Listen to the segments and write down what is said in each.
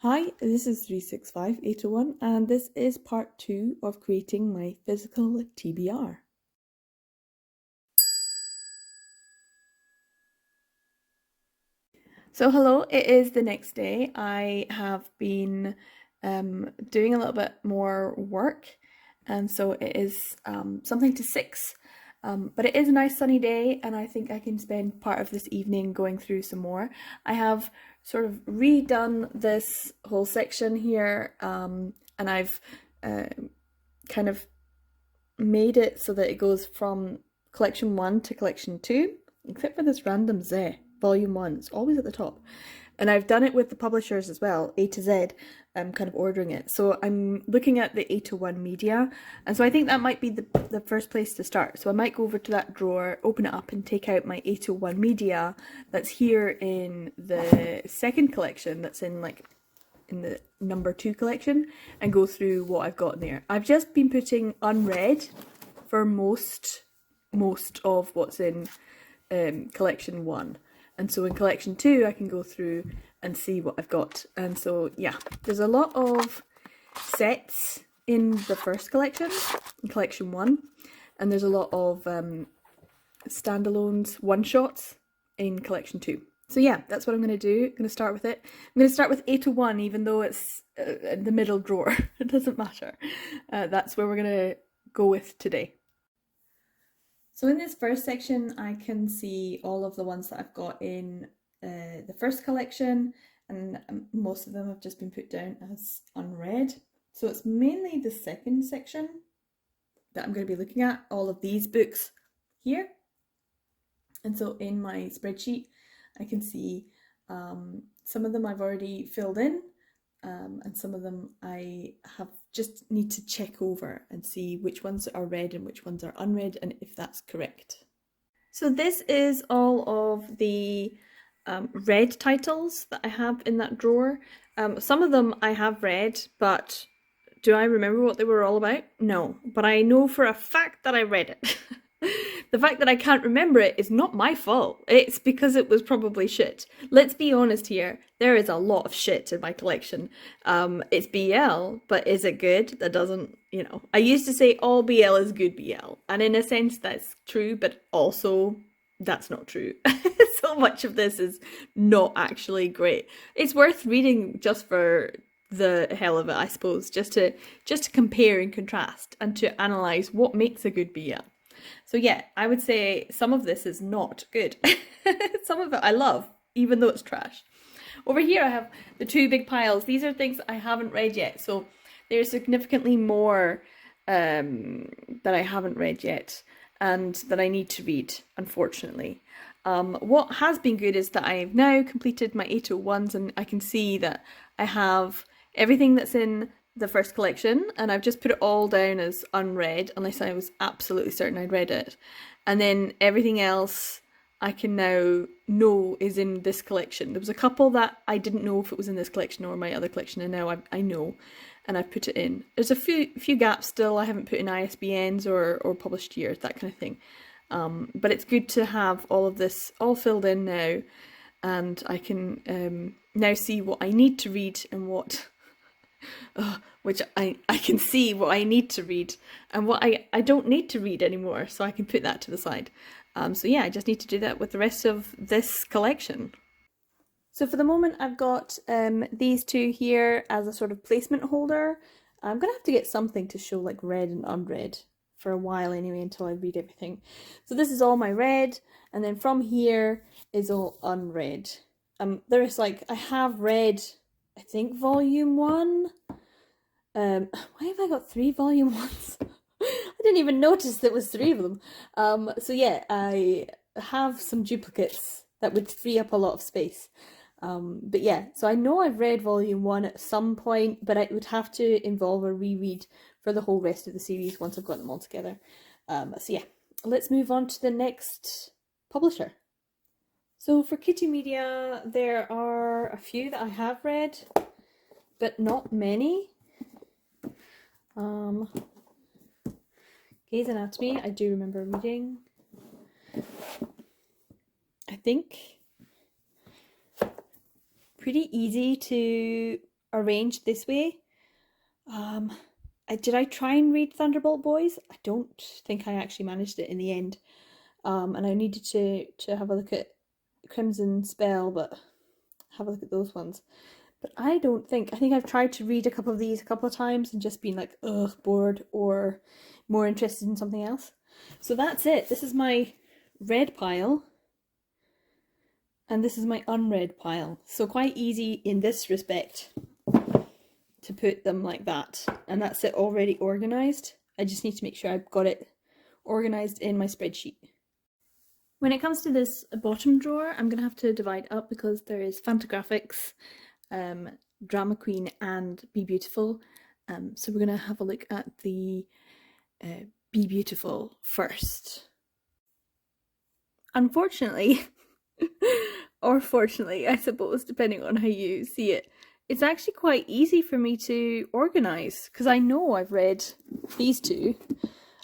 Hi, this is 365801 and this is part 2 of creating my physical TBR. So hello, it is the next day. I have been doing a little bit more work and so it is something to 6. But it is a nice sunny day and I think I can spend part of this evening going through some more. I have sort of redone this whole section here and I've kind of made it so that it goes from collection 1 to collection 2, except for this random Z, volume 1, it's always at the top. And I've done it with the publishers as well, A to Z, I'm kind of ordering it. So I'm looking at the A1 media, and so I think that might be the first place to start. So I might go over to that drawer, open it up and take out my A1 media that's here in the second collection, that's in the number 2 collection, and go through what I've got in there. I've just been putting unread for most of what's in collection 1. And so in collection 2 I can go through and see what I've got. And so yeah, there's a lot of sets in the first collection, in collection 1, and there's a lot of standalones, one-shots in collection 2. So yeah, that's what I'm going to do. I'm going to start with it. I'm going to start with A1 even though it's in the middle drawer. It doesn't matter. That's where we're going to go with today. So in this first section, I can see all of the ones that I've got in the first collection, and most of them have just been put down as unread. So it's mainly the second section that I'm going to be looking at, all of these books here. And so in my spreadsheet, I can see some of them I've already filled in, and some of them I have just need to check over and see which ones are read and which ones are unread and if that's correct. So this is all of the read titles that I have in that drawer. Some of them I have read, but do I remember what they were all about? No, but I know for a fact that I read it. The fact that I can't remember it is not my fault. It's because it was probably shit. Let's be honest here. There is a lot of shit in my collection. It's BL, but is it good? That doesn't, you know. I used to say all BL is good BL. And in a sense that's true, but also that's not true. So much of this is not actually great. It's worth reading just for the hell of it, I suppose. Just to compare and contrast and to analyse what makes a good BL. So yeah, I would say some of this is not good. Some of it I love, even though it's trash. Over here I have the 2 big piles. These are things I haven't read yet. So there's significantly more that I haven't read yet and that I need to read, unfortunately. What has been good is that I've now completed my 801s and I can see that I have everything that's in the first collection, and I've just put it all down as unread unless I was absolutely certain I'd read it, and then everything else I can now know is in this collection. There was a couple that I didn't know if it was in this collection or my other collection, and now I know, and I've put it in. There's a few gaps still. I haven't put in ISBNs or published years, that kind of thing, but it's good to have all of this all filled in now, and I can now see what I need to read and what which I can see what I need to read and what I don't need to read anymore, so I can put that to the side. So yeah, I just need to do that with the rest of this collection. So for the moment I've got these 2 here as a sort of placement holder. I'm going to have to get something to show like read and unread for a while anyway until I read everything. So this is all my read, and then from here is all unread. There's like, I have read I think volume 1. Why have I got 3 volume 1s? I didn't even notice there was 3 of them. So yeah, I have some duplicates that would free up a lot of space. But yeah, so I know I've read volume 1 at some point, but it would have to involve a reread for the whole rest of the series once I've got them all together. So yeah, let's move on to the next publisher. So for Kitty Media, there are a few that I have read, but not many. Grey's Anatomy, I do remember reading. I think pretty easy to arranged this way. Did I try and read Thunderbolt Boys? I don't think I actually managed it in the end. And I needed to have a look at Crimson Spell, but have a look at those ones. But I think I've tried to read a couple of these a couple of times and just been like, ugh, bored or more interested in something else. So that's it. This is my read pile. And this is my unread pile. So quite easy in this respect to put them like that. And that's it already organised. I just need to make sure I've got it organised in my spreadsheet. When it comes to this bottom drawer, I'm going to have to divide up because there is Fantagraphics, Drama Queen and Be Beautiful. So we're going to have a look at the Be Beautiful first. Unfortunately, or fortunately, I suppose, depending on how you see it, it's actually quite easy for me to organise because I know I've read these two.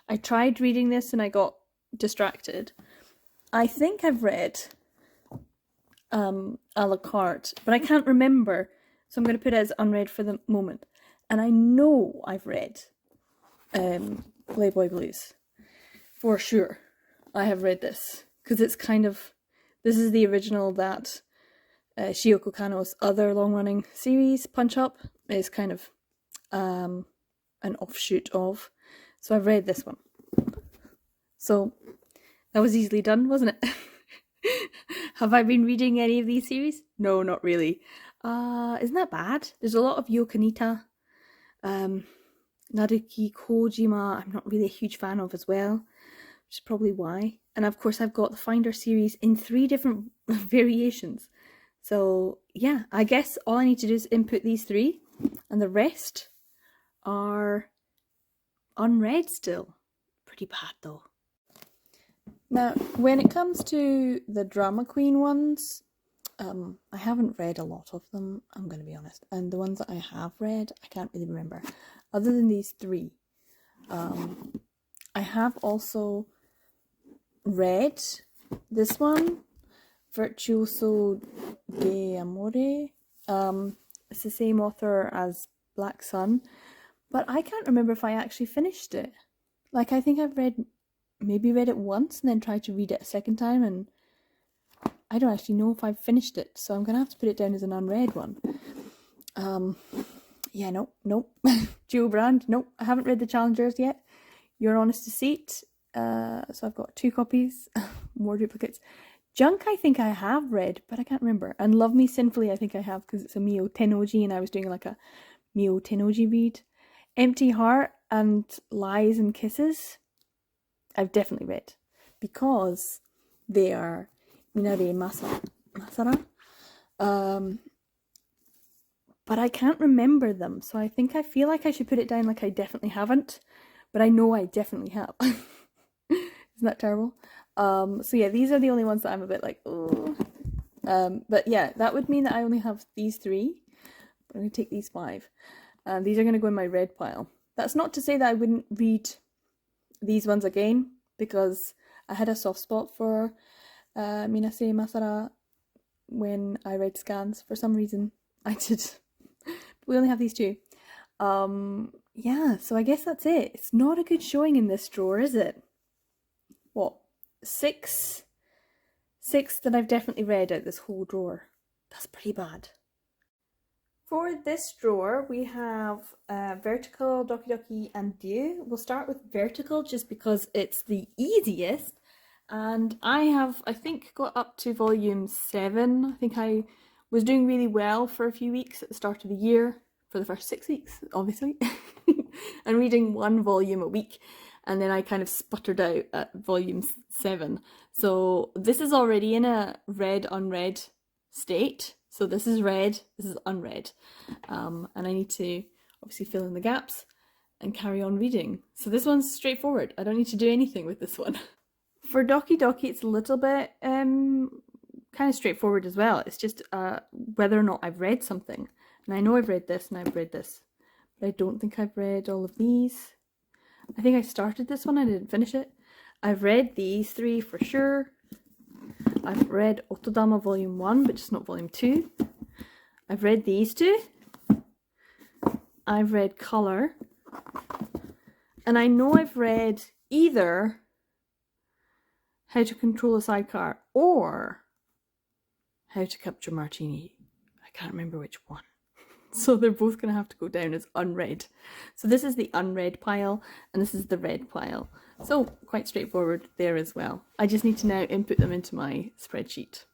I tried reading this and I got distracted. I think I've read a la carte, but I can't remember, so I'm going to put it as unread for the moment. And I know I've read Playboy Blues for sure. I have read this because it's kind of, this is the original that Shioko Kano's other long-running series, Punch Up, is kind of an offshoot of. So I've read this one. So that was easily done, wasn't it? Have I been reading any of these series? No, not really. Isn't that bad? There's a lot of Yokanita. Naruki Kojima, I'm not really a huge fan of as well, which is probably why. And of course I've got the Finder series in 3 different variations. So yeah, I guess all I need to do is input these 3 and the rest are unread still. Pretty bad though. Now, when it comes to the Drama Queen ones, I haven't read a lot of them, I'm going to be honest. And the ones that I have read, I can't really remember. Other than these 3. I have also read this one, Virtuoso de Amore. It's the same author as Black Sun, but I can't remember if I actually finished it. Like, I think I've maybe read it once and then tried to read it a second time, and I don't actually know if I've finished it, so I'm gonna have to put it down as an unread one. Yeah, nope. Dual brand, nope. I haven't read the Challengers yet. Your Honest Deceit. So I've got 2 copies, more duplicates. Junk I think I have read, but I can't remember. And Love Me Sinfully I think I have because it's a Mio Tennoji and I was doing like a Mio Tennoji read. Empty Heart and Lies and Kisses I've definitely read because they are Minare Masara. But I can't remember them, so I feel like I should put it down like I definitely haven't, but I know I definitely have. Isn't that terrible? So yeah, these are the only ones that I'm a bit like, oh. But yeah, that would mean that I only have these 3. I'm going to take these 5. And these are going to go in my red pile. That's not to say that I wouldn't read these ones again, because I had a soft spot for Minase Masara when I read Scans. For some reason, I did. We only have these 2. Yeah, so I guess that's it. It's not a good showing in this drawer, is it? What? 6 that I've definitely read out this whole drawer. That's pretty bad. For this drawer, we have Vertical, Doki Doki, and Dieu. We'll start with Vertical just because it's the easiest. And I think, got up to volume 7. I think I was doing really well for a few weeks at the start of the year, for the first 6 weeks, obviously, and reading 1 volume a week. And then I kind of sputtered out at volume 7. So this is already in a read, unread state. So this is read, this is unread. And I need to obviously fill in the gaps and carry on reading. So this one's straightforward. I don't need to do anything with this one. For Doki Doki, it's a little bit kind of straightforward as well. It's just whether or not I've read something. And I know I've read this and I've read this. But I don't think I've read all of these. I think I started this one, I didn't finish it. I've read these 3 for sure. I've read Otodama Volume 1, but just not Volume 2. I've read these 2. I've read Colour, and I know I've read either How to Control a Sidecar or How to Capture Martini. I can't remember which one. So they're both going to have to go down as unread. So this is the unread pile, and this is the read pile. So quite straightforward there as well. I just need to now input them into my spreadsheet.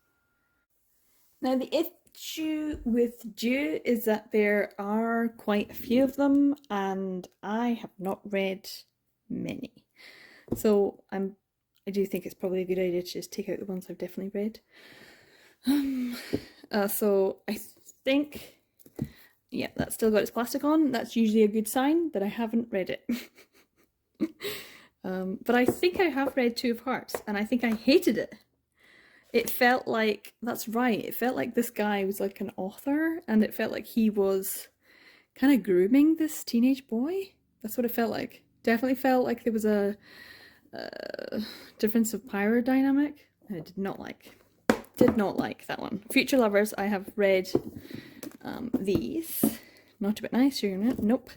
Now the issue with Due is that there are quite a few of them, and I have not read many. So I do think it's probably a good idea to just take out the ones I've definitely read. So I think, yeah, that's still got its plastic on. That's usually a good sign that I haven't read it. But I think I have read Two of Hearts, and I think I hated it. It felt like, that's right, it felt like this guy was like an author, and it felt like he was kind of grooming this teenage boy. That's what it felt like. Definitely felt like there was a difference of power dynamic, and I did not like that one. Future Lovers, I have read these. Not a bit nice, you're gonna, nope.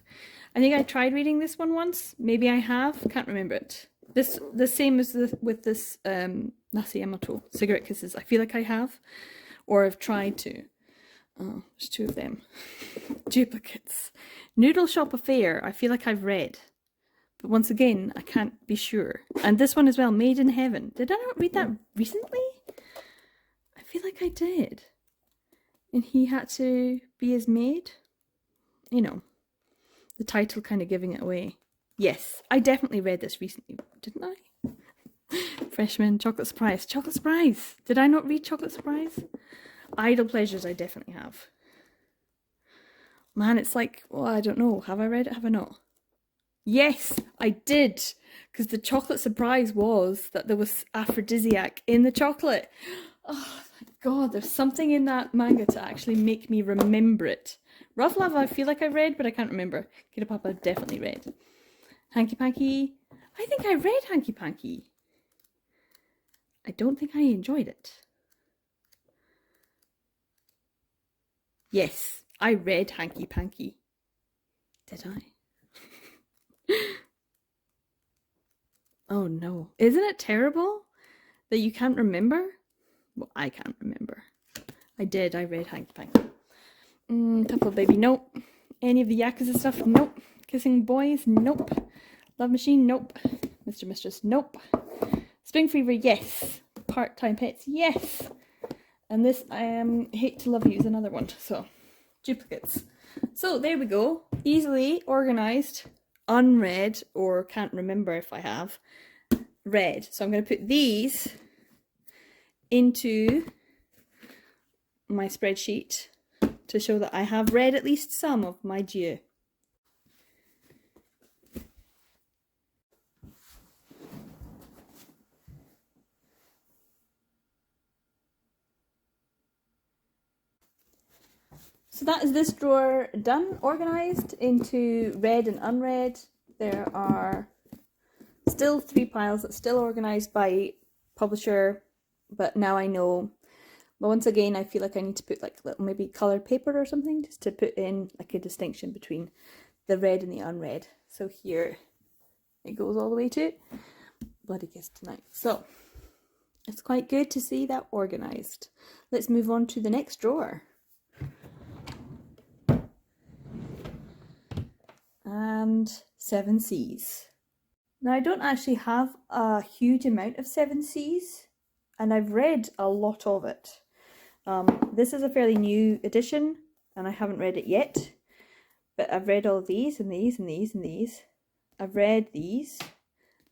I think I tried reading this one once. Maybe I have, can't remember it. The same as with this Nasi Yamato, Cigarette Kisses. I feel like I have, or I've tried to. Oh, there's two of them. Duplicates. Noodle Shop Affair, I feel like I've read. But once again, I can't be sure. And this one as well, Made in Heaven. Did I not read that recently? I feel like I did. And he had to be his maid. You know, the title kind of giving it away. Yes, I definitely read this recently, didn't I? Freshman, Chocolate Surprise. Chocolate Surprise! Did I not read Chocolate Surprise? Idle Pleasures, I definitely have. Man, it's like, well, I don't know. Have I read it? Have I not? Yes, I did! Because the chocolate surprise was that there was aphrodisiac in the chocolate. Oh, my God, there's something in that manga to actually make me remember it. Rough Love, I feel like I read, but I can't remember. Kid Papa, I've definitely read. Hanky Panky, I think I read Hanky Panky. I don't think I enjoyed it. Yes, I read Hanky Panky. Did I? Oh no. Isn't it terrible that you can't remember? Well, I can't remember. I read Hanky Panky. Couple Baby, nope. Any of the Yakuza stuff, nope. Kissing Boys, nope. Love Machine, nope. Mr. Mistress, nope. Spring Fever, yes. Part-Time Pets, yes. And this, Hate to Love You is another one. So, duplicates. So, there we go. Easily organised, unread, or can't remember if I have, read. So I'm going to put these into my spreadsheet to show that I have read at least some of my due. So that is this drawer done, organised into read and unread. There are still 3 piles that's still organised by publisher, but now I know. But once again, I feel like I need to put like little maybe coloured paper or something just to put in like a distinction between the read and the unread. So here it goes all the way to Bloody Kiss Tonight. So it's quite good to see that organised. Let's move on to the next drawer. And 7 Seas. Now I don't actually have a huge amount of 7 Seas, and I've read a lot of it. This is a fairly new edition, and I haven't read it yet, but I've read all of these, and these, and these, and these. I've read these,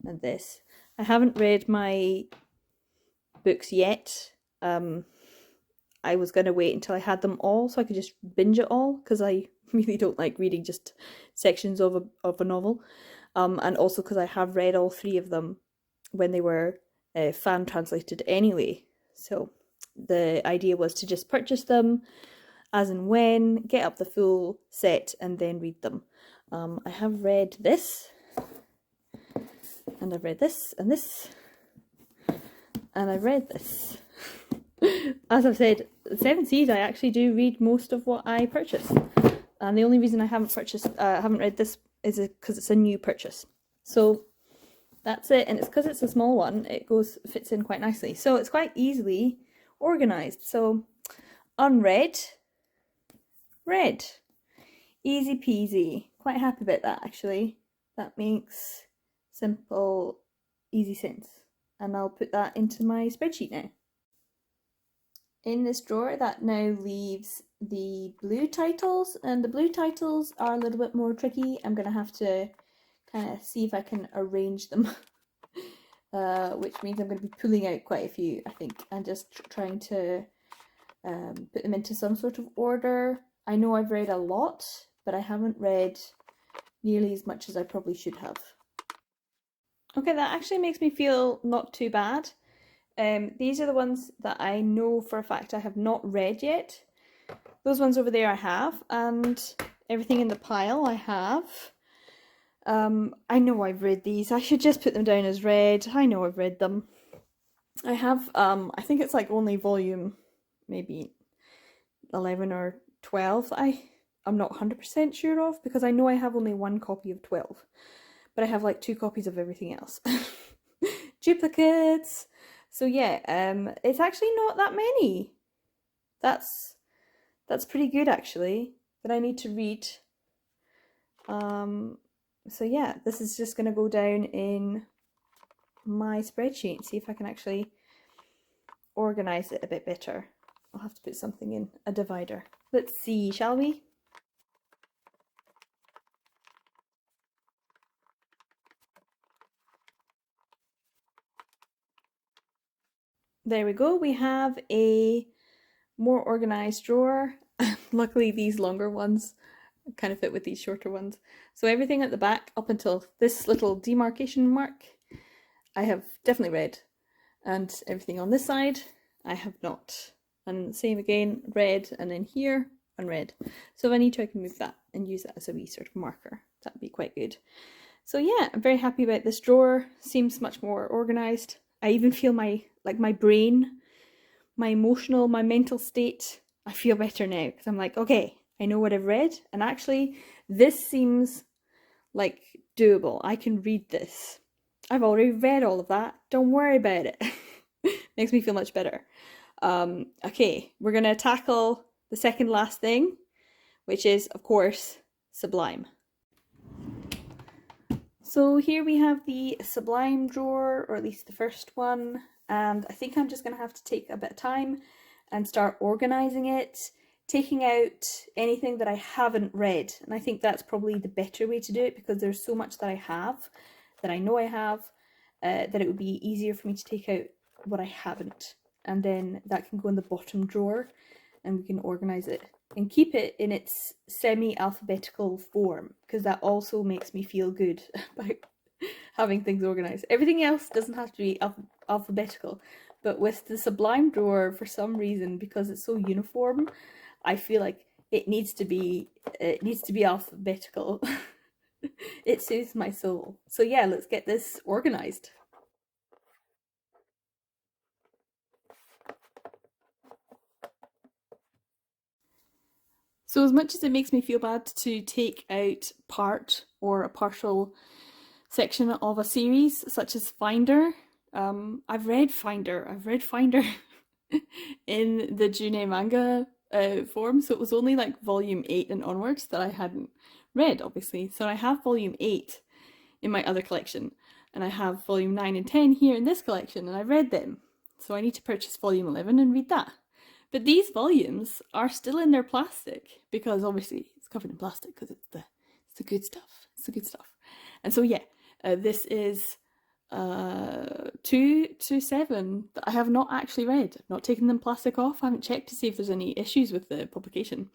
and this. I haven't read my books yet. I was going to wait until I had them all so I could just binge it all, because I really don't like reading just sections of a novel. And also because I have read all 3 of them when they were fan translated anyway. So the idea was to just purchase them as and when, get up the full set, and then read them. I have read this, and I've read this, and this, and I've read this. As I've said, 7 Seas I actually do read most of what I purchase. And the only reason I haven't read this is because it's a new purchase. So that's it, and it's because it's a small one, it fits in quite nicely. So it's quite easily organized. So unread, read. Easy peasy. Quite happy about that, actually. That makes simple, easy sense. And I'll put that into my spreadsheet now. In this drawer, that now leaves the blue titles, and the blue titles are a little bit more tricky. I'm going to have to kind of see if I can arrange them, which means I'm going to be pulling out quite a few, I think, and just trying to put them into some sort of order. I know I've read a lot, but I haven't read nearly as much as I probably should have. Okay, that actually makes me feel not too bad. These are the ones that I know for a fact I have not read yet. Those ones over there I have, and everything in the pile I have. I know I've read these. I should just put them down as read. I know I've read them. I have, I think it's like only volume maybe 11 or 12 that I'm not 100% sure of, because I know I have only one copy of 12, but I have like 2 copies of everything else. Duplicates! So yeah, it's actually not that many. That's pretty good, actually, that I need to read. So yeah, this is just going to go down in my spreadsheet and see if I can actually organize it a bit better. I'll have to put something in a divider. Let's see, shall we? There we go. We have a more organized drawer. Luckily, these longer ones kind of fit with these shorter ones. So everything at the back up until this little demarcation mark, I have definitely read. And everything on this side, I have not. And same again, read, and then here, unread. So if I need to, I can move that and use that as a wee sort of marker. That'd be quite good. So yeah, I'm very happy about this drawer. Seems much more organized. I even feel my brain, my emotional, my mental state, I feel better now, because I'm like, okay, I know what I've read, and actually this seems like doable. I can read this. I've already read all of that. Don't worry about it. Makes me feel much better. Okay, we're going to tackle the second last thing, which is, of course, Sublime. So here we have the Sublime drawer, or at least the first one, and I think I'm just going to have to take a bit of time and start organising it, taking out anything that I haven't read. And I think that's probably the better way to do it, because there's so much that I have, that I know I have, that it would be easier for me to take out what I haven't. And then that can go in the bottom drawer, and we can organise it and keep it in its semi-alphabetical form, because that also makes me feel good about having things organised. Everything else doesn't have to be alphabetical, but with the Sublime drawer, for some reason, because it's so uniform, I feel like it needs to be alphabetical. It soothes my soul. So yeah, let's get this organised. So as much as it makes me feel bad to take out part or a partial section of a series, such as Finder, I've read Finder in the June manga form, so it was only like volume 8 and onwards that I hadn't read, obviously. So I have volume 8 in my other collection, and I have volume 9 and 10 here in this collection, and I read them. So I need to purchase volume 11 and read that. But these volumes are still in their plastic, because obviously it's covered in plastic, because it's the good stuff. It's the good stuff. And so yeah, this is 2 to 7 that I have not actually read. I've not taken them plastic off. I haven't checked to see if there's any issues with the publication.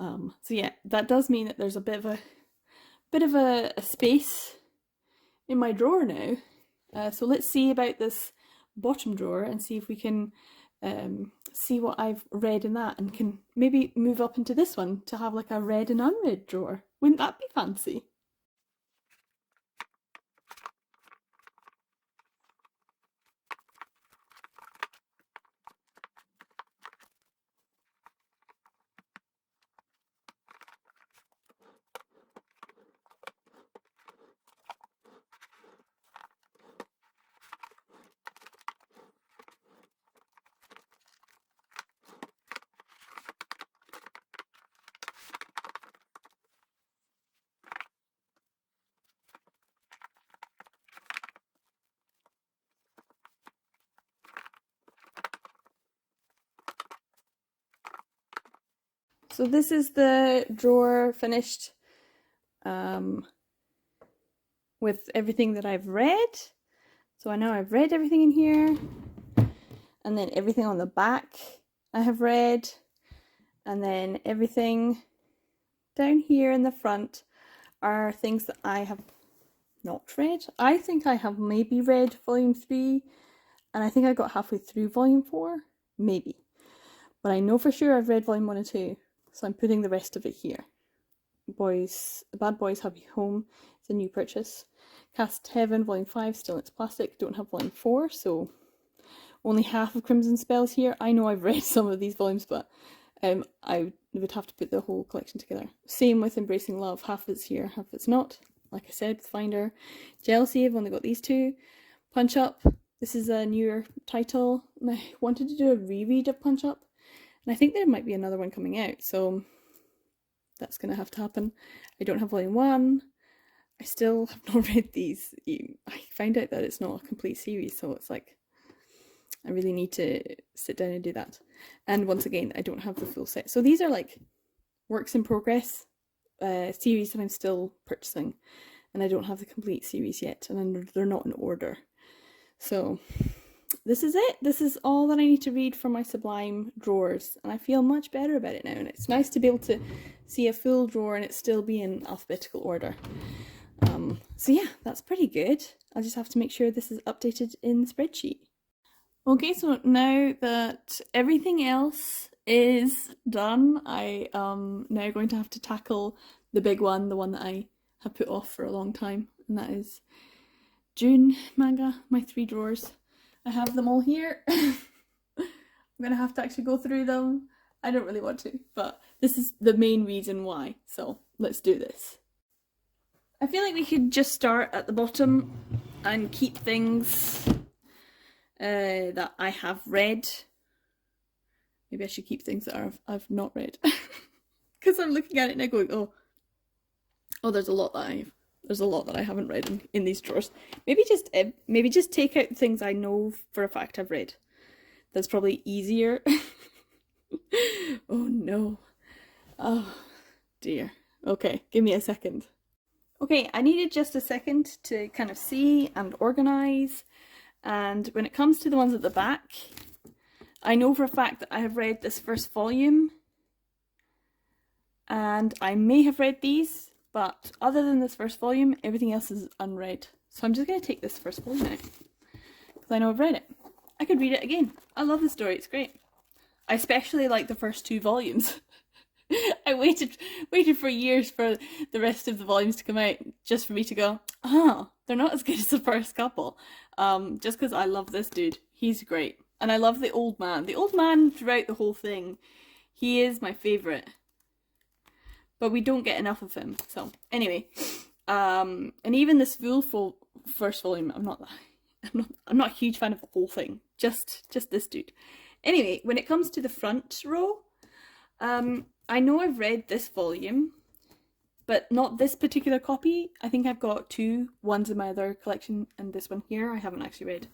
So yeah, that does mean that there's a bit of a space in my drawer now. So let's see about this bottom drawer and see if we can see what I've read in that, and can maybe move up into this one to have like a read and unread drawer. Wouldn't that be fancy? So this is the drawer finished with everything that I've read. So I know I've read everything in here, and then everything on the back I have read, and then everything down here in the front are things that I have not read. I think I have maybe read volume 3, and I think I got halfway through volume 4, maybe. But I know for sure I've read volume 1 and 2, so I'm putting the rest of it here. Bad Boys Happy Home, it's a new purchase. Cast Heaven, volume 5, still in its plastic, don't have volume 4, so only half of Crimson Spells here. I know I've read some of these volumes, but I would have to put the whole collection together. Same with Embracing Love, half of it's here, half of it's not. Like I said, Finder. Jealousy, I've only got these 2. Punch Up, this is a newer title, and I wanted to do a reread of Punch Up, and I think there might be another one coming out, so that's going to have to happen. I don't have volume 1. I still have not read these. I find out that it's not a complete series, so it's like, I really need to sit down and do that. And once again, I don't have the full set. So these are like works in progress, series that I'm still purchasing, and I don't have the complete series yet, and they're not in order. So this is it. This is all that I need to read from my Sublime drawers, and I feel much better about it now, and it's nice to be able to see a full drawer and it still be in alphabetical order. So yeah, that's pretty good. I'll just have to make sure this is updated in the spreadsheet. Okay, so now that everything else is done, I am now going to have to tackle the big one, the one that I have put off for a long time, and that is June manga, my 3 drawers. I have them all here. I'm gonna have to actually go through them. I don't really want to, but this is the main reason why, so let's do this. I feel like we could just start at the bottom and keep things that I have read. Maybe I should keep things that I've not read, because I'm looking at it now going, oh, there's a lot that I haven't read in these drawers. Maybe just take out things I know for a fact I've read. That's probably easier. Oh no. Oh dear. Okay, give me a second. Okay, I needed just a second to kind of see and organise. And when it comes to the ones at the back, I know for a fact that I have read this first volume, and I may have read these, but other than this first volume, everything else is unread. So I'm just going to take this first volume out, because I know I've read it. I could read it again. I love the story, it's great. I especially like the first 2 volumes. I waited for years for the rest of the volumes to come out, just for me to go, they're not as good as the first couple. Just because I love this dude. He's great. And I love the old man. The old man throughout the whole thing, he is my favourite. But we don't get enough of him. So, anyway. And even this full first volume, I'm not a huge fan of the whole thing. Just this dude. Anyway, when it comes to the front row, I know I've read this volume, but not this particular copy. I think I've got 2. One's in my other collection, and this one here I haven't actually read.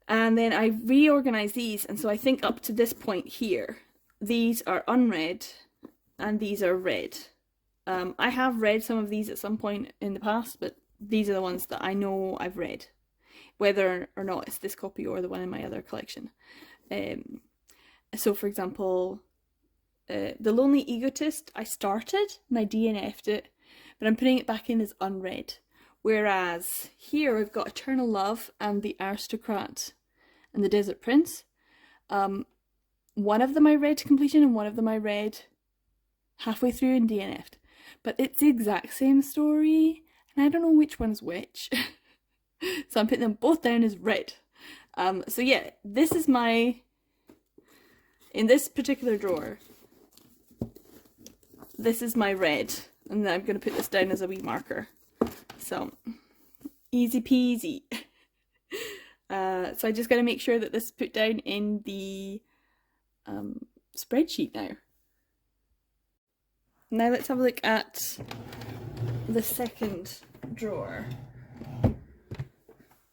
And then I reorganised these, and so I think up to this point here, these are unread, and these are read. I have read some of these at some point in the past, but these are the ones that I know I've read, whether or not it's this copy or the one in my other collection. So for example, The Lonely Egotist, I started and I DNF'd it, but I'm putting it back in as unread. Whereas here we've got Eternal Love and The Aristocrat and The Desert Prince. One of them I read to completion and one of them I read halfway through and DNF'd. But it's the exact same story, and I don't know which one's which. So I'm putting them both down as read. So yeah, this is in this particular drawer, this is my read, and then I'm going to put this down as a wee marker. So, easy peasy. So I just got to make sure that this is put down in the spreadsheet now. Now let's have a look at the second drawer.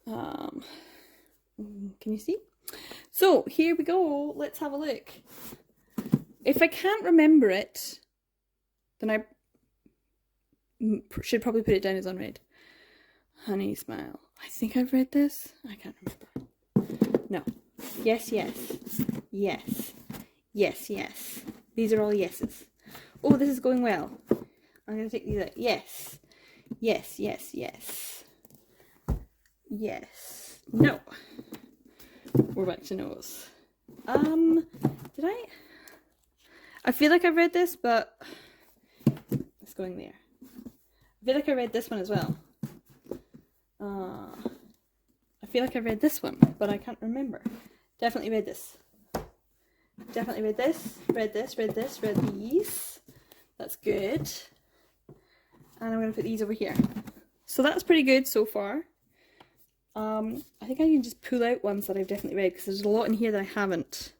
Can you see? So here we go, let's have a look. if I can't remember it, then I should probably put it down as unread. Honey Smile. I think I've read this. I can't remember. No. Yes, yes. Yes. Yes, yes. These are all yeses. Oh, this is going well. I'm going to take these out. Yes. Yes, yes, yes. Yes. No. We're back to no's. Did I feel like I've read this, but it's going there. I feel like I read this one as well. I feel like I read this one, but I can't remember. Definitely read this. Definitely read this. Read this, read this, read these. That's good. And I'm going to put these over here. So that's pretty good so far. I think I can just pull out ones that I've definitely read, because there's a lot in here that I haven't.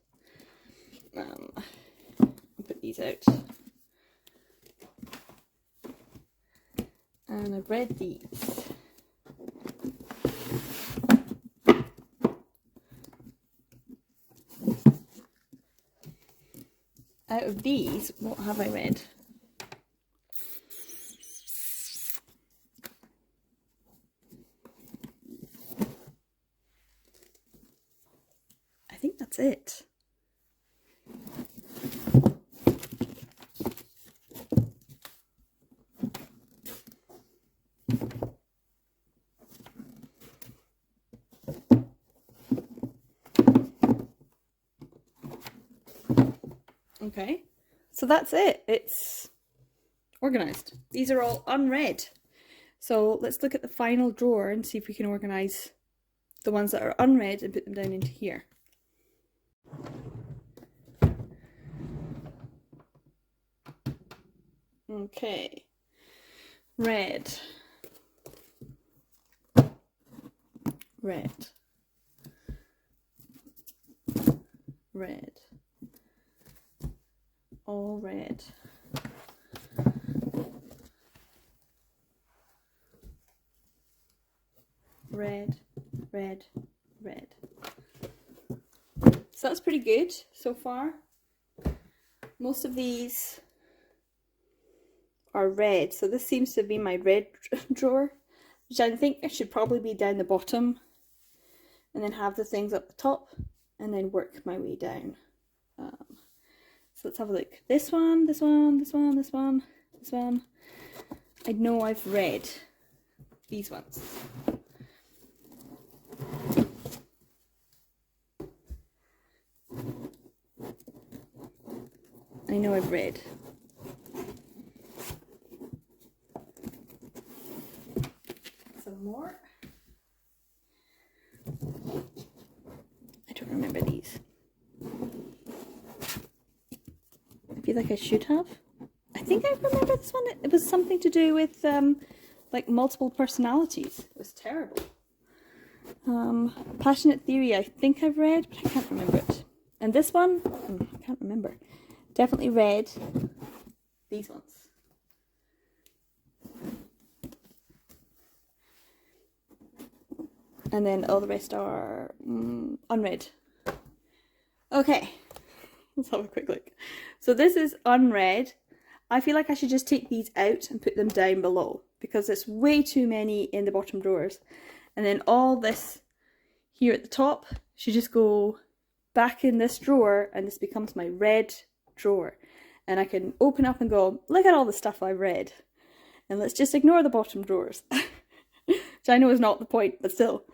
I'll put these out. And I've read these. Out of these, what have I read? I think that's it. Okay, so that's it. It's organized. These are all unread. So let's look at the final drawer and see if we can organize the ones that are unread and put them down into here. Okay, red, red, red, all red, red, red, red. So that's pretty good so far. Most of these are red, so this seems to be my red drawer, which I think it should probably be down the bottom, and then have the things up the top, and then work my way down. So let's have a look. This one, this one, this one, this one, this one. I know I've read these ones. I know I've read. Some more. I don't remember these. I feel like I should have. I think I remember this one. It was something to do with like multiple personalities. It was terrible. Passionate Theory, I think I've read, but I can't remember it. And this one, I can't remember. Definitely read these ones. And then all the rest are unread. Okay, let's have a quick look. So this is unread. I feel like I should just take these out and put them down below, because there's way too many in the bottom drawers. And then all this here at the top should just go back in this drawer, and this becomes my red drawer. And I can open up and go, look at all the stuff I've read. And let's just ignore the bottom drawers. Which I know is not the point, but still.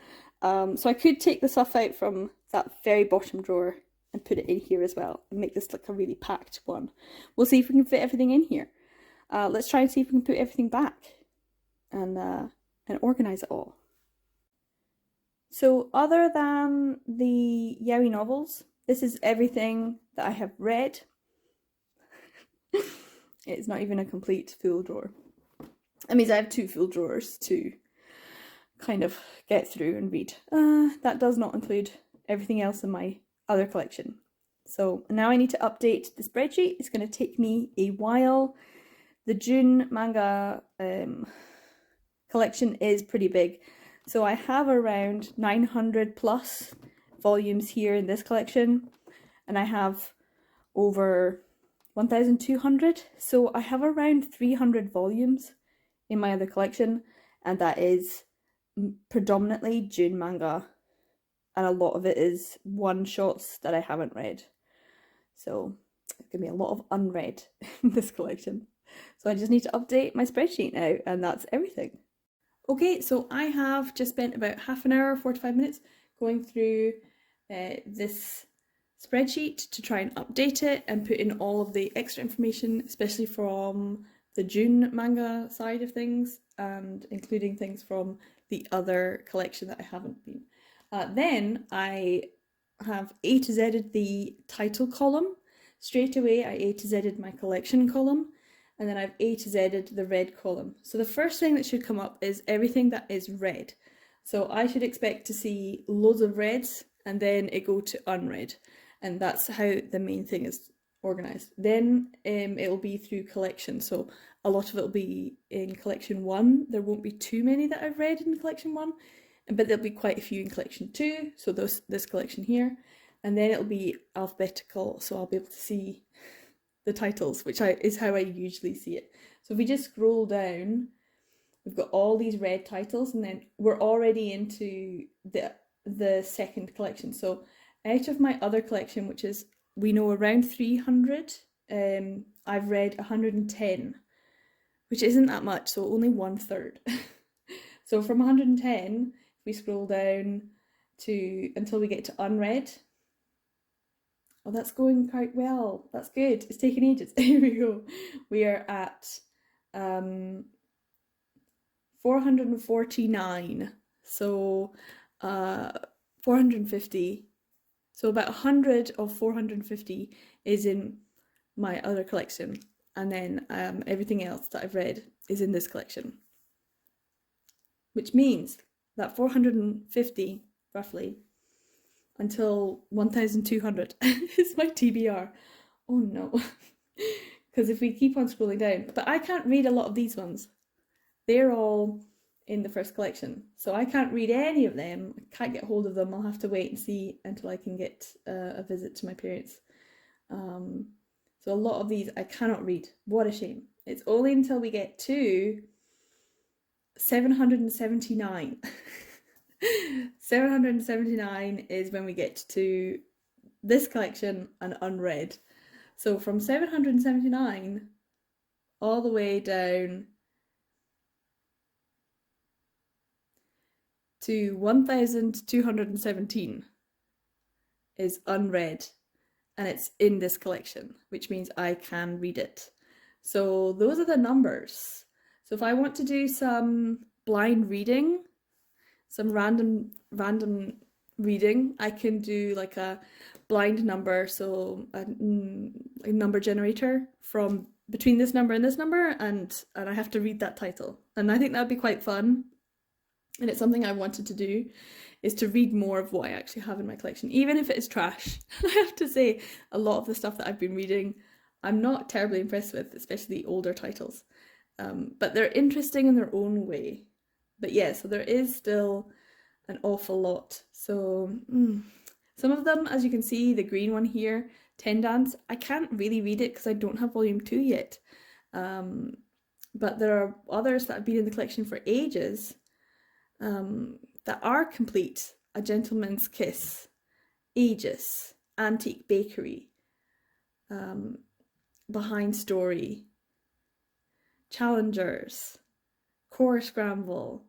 So I could take the stuff out from that very bottom drawer and put it in here as well, and make this like a really packed one. We'll see if we can fit everything in here. Let's try and see if we can put everything back and organize it all. So other than the yaoi novels, this is everything that I have read. It's not even a complete full drawer. That means I have 2 full drawers to kind of get through and read. That does not include everything else in my other collection. So now I need to update the spreadsheet. It's going to take me a while. The June manga collection is pretty big. So I have around 900 plus volumes here in this collection. And I have over 1,200. So I have around 300 volumes in my other collection, and that is predominantly June manga, and a lot of it is one-shots that I haven't read. So it's gonna be a lot of unread in this collection. So I just need to update my spreadsheet now, and that's everything. Okay, so I have just spent about half an hour, 45 minutes, going through this spreadsheet to try and update it and put in all of the extra information, especially from the June manga side of things, and including things from the other collection that I haven't been. Then I have A to Z'd the title column. Straight away I A to Z'd my collection column, and then I've A to Z'd the red column. So the first thing that should come up is everything that is red. So I should expect to see loads of reds and then it go to unread. And that's how the main thing is organised. Then it'll be through collection. So a lot of it will be in collection 1. There won't be too many that I've read in collection 1, but there'll be quite a few in collection 2. So this collection here. And then it'll be alphabetical. So I'll be able to see the titles, which is how I usually see it. So if we just scroll down, we've got all these red titles, and then we're already into the second collection. So out of my other collection, which is, we know, around 300, I've read 110, which isn't that much, so only 1/3. So from 110, if we scroll down to until we get to unread. Oh, that's going quite well. That's good. It's taking ages. Here we go. We are at 449. So 450. So about 100 of 450 is in my other collection. And then everything else that I've read is in this collection. Which means that 450, roughly, until 1,200 is my TBR. Oh no. Because if we keep on scrolling down, but I can't read a lot of these ones. They're all in the first collection. So I can't read any of them. I can't get hold of them. I'll have to wait and see until I can get a visit to my parents. So a lot of these I cannot read. What a shame. It's only until we get to 779. 779 is when we get to this collection and unread. So from 779 all the way down to 1,217 is unread, and it's in this collection, which means I can read it. So those are the numbers. So if I want to do some blind reading, some random reading, I can do like a blind number, so a number generator from between this number and this number, and I have to read that title. And I think that'd be quite fun. And it's something I wanted to do, is to read more of what I actually have in my collection, even if it is trash. I have to say, a lot of the stuff that I've been reading, I'm not terribly impressed with, especially the older titles. But they're interesting in their own way. But yeah, so there is still an awful lot. So some of them, as you can see, the green one here, Ten Dance, I can't really read it because I don't have volume 2 yet. But there are others that have been in the collection for ages that are complete. A Gentleman's Kiss, Aegis, Antique Bakery, Behind Story, Challengers, Core Scramble,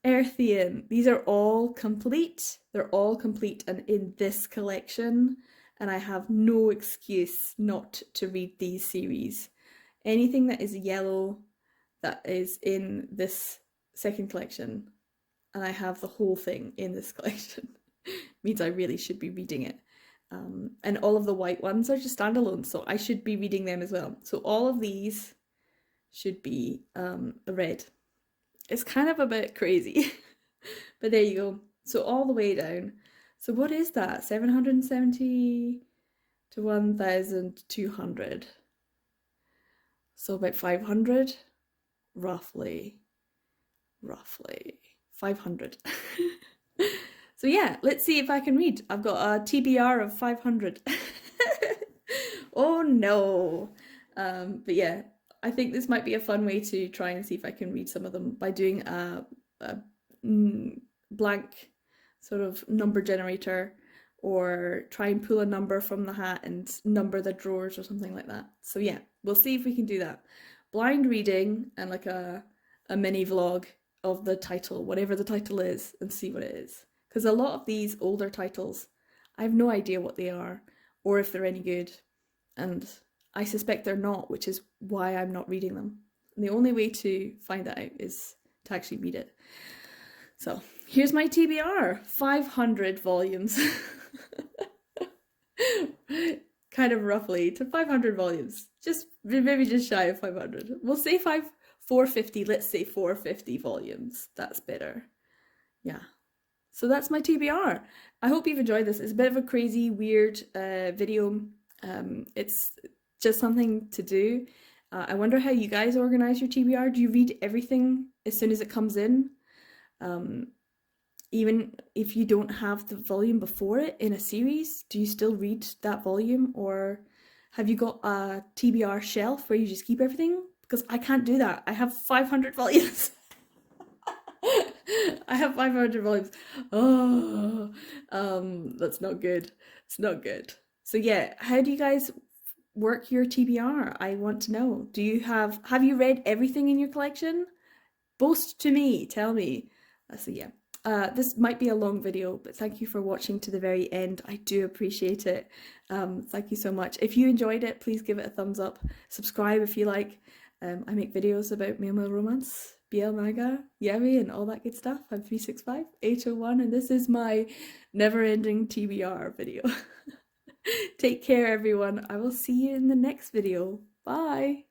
Earthian. These are all complete. They're all complete and in this collection, and I have no excuse not to read these series. Anything that is yellow that is in this second collection, and I have the whole thing in this collection, means I really should be reading it. And all of the white ones are just standalone, so I should be reading them as well. So all of these should be read. It's kind of a bit crazy, but there you go. So all the way down. So what is that? 770 to 1,200. So about 500, roughly 500. So yeah, let's see if I can read. I've got a TBR of 500. Oh no. But yeah, I think this might be a fun way to try and see if I can read some of them by doing a blank sort of number generator, or try and pull a number from the hat and number the drawers or something like that. So yeah, we'll see if we can do that. Blind reading and like a mini vlog of the title, whatever the title is, and see what it is. Because a lot of these older titles, I have no idea what they are or if they're any good. And I suspect they're not, which is why I'm not reading them. And the only way to find that out is to actually read it. So here's my TBR, 500 volumes. Kind of roughly to 500 volumes. Just maybe just shy of 500. We'll say 450, let's say 450 volumes. That's better. Yeah. So that's my TBR. I hope you've enjoyed this. It's a bit of a crazy, weird video. It's just something to do. I wonder how you guys organize your TBR. Do you read everything as soon as it comes in? Even if you don't have the volume before it in a series, do you still read that volume? Or have you got a TBR shelf where you just keep everything? Because I can't do that. I have 500 volumes. I have 500 volumes. Oh, that's not good. It's not good. So yeah, how do you guys work your TBR? I want to know. Do you have you read everything in your collection? Boast to me, tell me. So yeah, this might be a long video, but thank you for watching to the very end. I do appreciate it. Thank you so much. If you enjoyed it, please give it a thumbs up. Subscribe if you like. I make videos about male romance, BL manga, yaoi, and all that good stuff. I'm 365, 801, and this is my never-ending TBR video. Take care, everyone. I will see you in the next video. Bye!